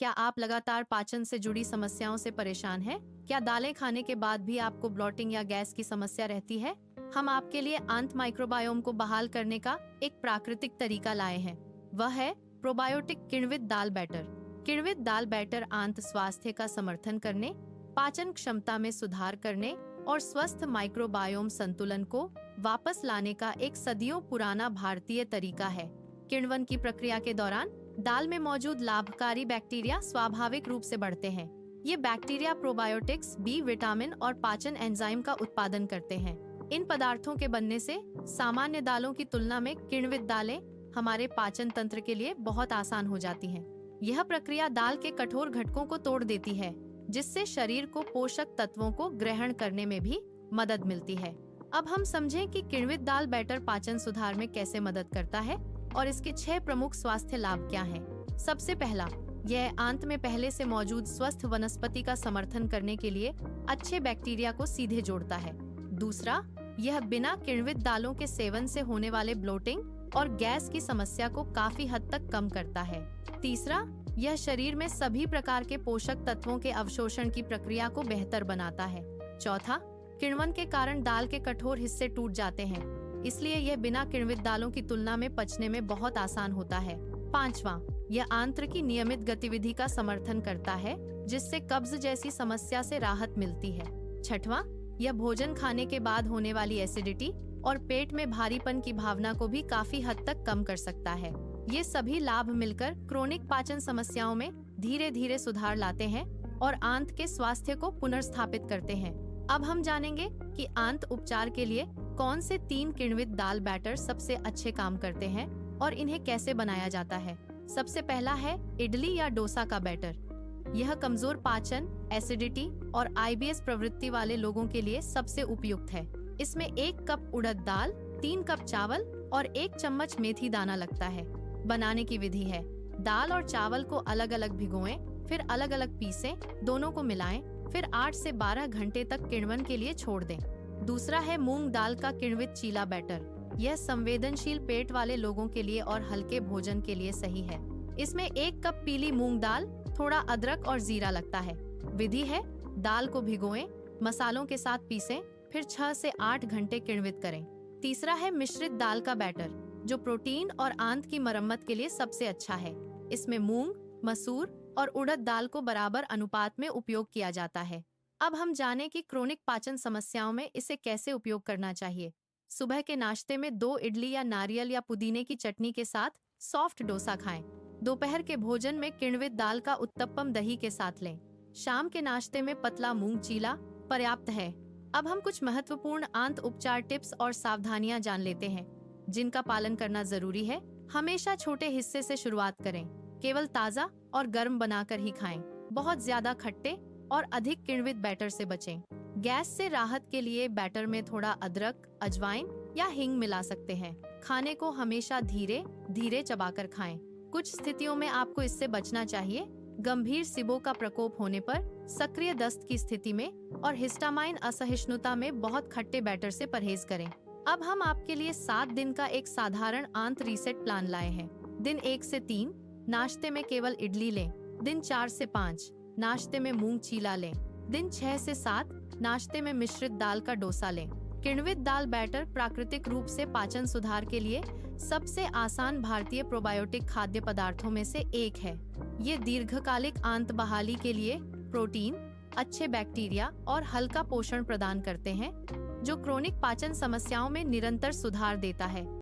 क्या आप लगातार पाचन से जुड़ी समस्याओं से परेशान हैं? क्या दालें खाने के बाद भी आपको ब्लोटिंग या गैस की समस्या रहती है? हम आपके लिए आंत माइक्रोबायोम को बहाल करने का एक प्राकृतिक तरीका लाए हैं। वह है प्रोबायोटिक किण्वित दाल बैटर। किण्वित दाल बैटर आंत स्वास्थ्य का समर्थन करने, पाचन क्षमता में सुधार करने और स्वस्थ माइक्रोबायोम संतुलन को वापस लाने का एक सदियों पुराना भारतीय तरीका है। किण्वन की प्रक्रिया के दौरान दाल में मौजूद लाभकारी बैक्टीरिया स्वाभाविक रूप से बढ़ते हैं। ये बैक्टीरिया प्रोबायोटिक्स, बी विटामिन और पाचन एंजाइम का उत्पादन करते हैं। इन पदार्थों के बनने से सामान्य दालों की तुलना में किण्वित दालें हमारे पाचन तंत्र के लिए बहुत आसान हो जाती हैं। यह प्रक्रिया दाल के कठोर घटकों को तोड़ देती है, जिससे शरीर को पोषक तत्वों को ग्रहण करने में भी मदद मिलती है। अब हम समझें कि किण्वित दाल बैटर पाचन सुधार में कैसे मदद करता है और इसके 6 प्रमुख स्वास्थ्य लाभ क्या हैं। सबसे पहला, यह आंत में पहले से मौजूद स्वस्थ वनस्पति का समर्थन करने के लिए अच्छे बैक्टीरिया को सीधे जोड़ता है। दूसरा, यह बिना किण्वित दालों के सेवन से होने वाले ब्लोटिंग और गैस की समस्या को काफी हद तक कम करता है। तीसरा, यह शरीर में सभी प्रकार के पोषक तत्वों के अवशोषण की प्रक्रिया को बेहतर बनाता है। चौथा, किण्वन के कारण दाल के कठोर हिस्से टूट जाते हैं, इसलिए यह बिना किण्वित दालों की तुलना में पचने में बहुत आसान होता है। पांचवा, यह आंत्र की नियमित गतिविधि का समर्थन करता है, जिससे कब्ज जैसी समस्या से राहत मिलती है। छठवां, यह भोजन खाने के बाद होने वाली एसिडिटी और पेट में भारीपन की भावना को भी काफी हद तक कम कर सकता है। ये सभी लाभ मिलकर क्रोनिक पाचन समस्याओं में धीरे धीरे सुधार लाते हैं और आंत के स्वास्थ्य को पुनर्स्थापित करते हैं। अब हम जानेंगे कि आंत उपचार के लिए कौन से 3 किण्वित दाल बैटर सबसे अच्छे काम करते हैं और इन्हें कैसे बनाया जाता है। सबसे पहला है इडली या डोसा का बैटर। यह कमजोर पाचन, एसिडिटी और आईबीएस प्रवृत्ति वाले लोगों के लिए सबसे उपयुक्त है। इसमें 1 कप उड़द दाल, 3 कप चावल और 1 चम्मच मेथी दाना लगता है। बनाने की विधि है, दाल और चावल को अलग अलग भिगोएं, फिर अलग अलग पीसें, दोनों को मिलाएं, फिर 8 से 12 घंटे तक किण्वन के लिए छोड़ दें। दूसरा है मूंग दाल का किण्वित चीला बैटर। यह संवेदनशील पेट वाले लोगों के लिए और हल्के भोजन के लिए सही है। इसमें 1 कप पीली मूंग दाल, थोड़ा अदरक और जीरा लगता है। विधि है, दाल को भिगोएं, मसालों के साथ पीसें, फिर 6 से 8 घंटे किण्वित करें। तीसरा है मिश्रित दाल का बैटर, जो प्रोटीन और आंत की मरम्मत के लिए सबसे अच्छा है। इसमें मूंग, मसूर और उड़द दाल को बराबर अनुपात में उपयोग किया जाता है। अब हम जानें कि क्रोनिक पाचन समस्याओं में इसे कैसे उपयोग करना चाहिए। सुबह के नाश्ते में 2 इडली या नारियल या पुदीने की चटनी के साथ सॉफ्ट डोसा खाएं। दोपहर के भोजन में किण्वित दाल का उत्तपम दही के साथ लें। शाम के नाश्ते में पतला मूंग चीला पर्याप्त है। अब हम कुछ महत्वपूर्ण आंत उपचार टिप्स और सावधानियां जान लेते हैं, जिनका पालन करना जरूरी है। हमेशा छोटे हिस्से से शुरुआत करें। केवल ताज़ा और गर्म बनाकर ही खाएं। बहुत ज्यादा खट्टे और अधिक किण्वित बैटर से बचें। गैस से राहत के लिए बैटर में थोड़ा अदरक, अजवाइन या हींग मिला सकते हैं। खाने को हमेशा धीरे धीरे चबाकर खाएं। कुछ स्थितियों में आपको इससे बचना चाहिए। गंभीर सिबो का प्रकोप होने पर, सक्रिय दस्त की स्थिति में और हिस्टामाइन असहिष्णुता में बहुत खट्टे बैटर से परहेज करें। अब हम आपके लिए 7 दिन का एक साधारण आंत रीसेट प्लान लाए हैं। दिन 1 से 3 नाश्ते में केवल इडली लें। दिन 4 से 5 नाश्ते में मूंग चीला लें। दिन 6 से 7 नाश्ते में मिश्रित दाल का डोसा लें। किण्वित दाल बैटर प्राकृतिक रूप से पाचन सुधार के लिए सबसे आसान भारतीय प्रोबायोटिक खाद्य पदार्थों में से एक है। ये दीर्घकालिक आंत बहाली के लिए प्रोटीन, अच्छे बैक्टीरिया और हल्का पोषण प्रदान करते हैं, जो क्रोनिक पाचन समस्याओं में निरंतर सुधार देता है।